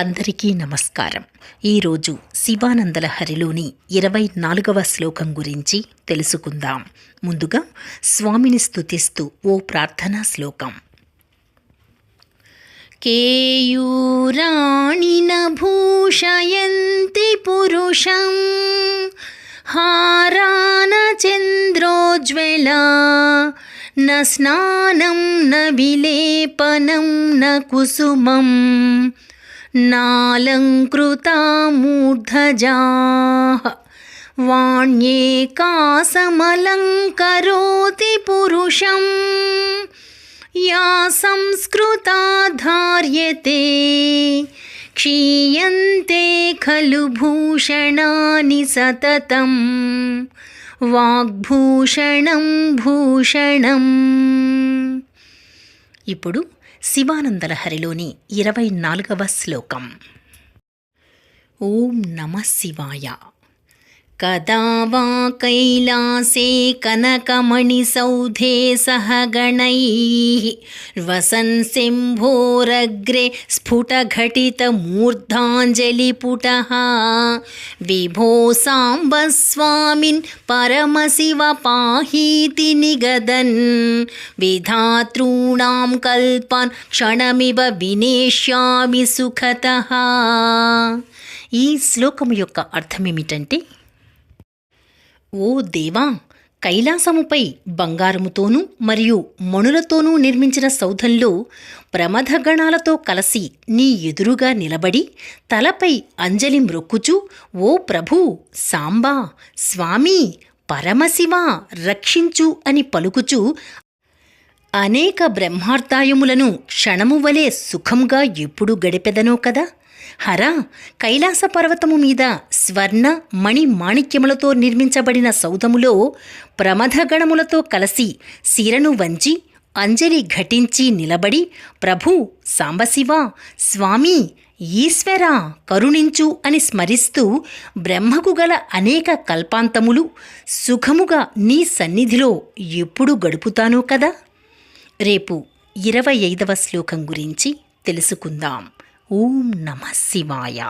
అందరికీ నమస్కారం. ఈరోజు శివానందలహరిలోని 24వ శ్లోకం గురించి తెలుసుకుందాం. ముందుగా స్వామిని స్తుతిస్తూ ఓ ప్రార్థనా శ్లోకం. కేయూరాణిన భూషయంతి పురుషం హారాన చంద్రోజ్వలా న స్నానం న విలేపనం న కుసుమం నాలంకృతా మూర్ధజాః వాణ్యేకాసమలంకరోతి పురుషం యా సంస్కృతా ధార్యతే క్షీయంతే ఖలు భూషణాని సతతం వాగ్భూషణం భూషణం. ఇప్పుడు శివానందలహరిలోని 24వ శ్లోకం. ఓం నమః శివాయ. కదా వా కైలాసే కనకమణిసౌధే సహ గణైః వసన్ శంభోరగ్రే స్ఫుటఘటితమూర్ధాంజలిపుటః విభో సాంబ స్వామిన్ పరమశివ పాహీతి నిగదన్ విధాతॄణాం కల్పాన్ క్షణమివ వినేష్యామి సుఖతః. ఈ శ్లోకము యొక్క అర్థమేమిటంటే, ఓ దేవా, కైలాసముపై బంగారముతోనూ మరియు మణులతోనూ నిర్మించిన సౌధంలో ప్రమథగణాలతో కలసి నీ ఎదురుగా నిలబడి తలపై అంజలి మ్రొక్కుచూ, ఓ ప్రభూ, సాంబా, స్వామి, పరమశివ, రక్షించు అని పలుకుచూ అనేక బ్రహ్మార్థాయములను క్షణము వలె సుఖంగా ఎప్పుడు గడిపెదనో కదా. హరా, కైలాస పర్వతము మీద స్వర్ణ మణి మాణిక్యములతో నిర్మించబడిన సౌధములో ప్రమథగణములతో కలసి శిరను వంచి అంజలి ఘటించి నిలబడి, ప్రభు, సాంబశివ, స్వామి, ఈశ్వర, కరుణించు అని స్మరిస్తూ బ్రహ్మకు గల అనేక కల్పాంతములు సుఖముగా నీ సన్నిధిలో ఎప్పుడు గడుపుతానో కదా. రేపు 25వ శ్లోకం గురించి తెలుసుకుందాం. ఓం నమః శివాయ.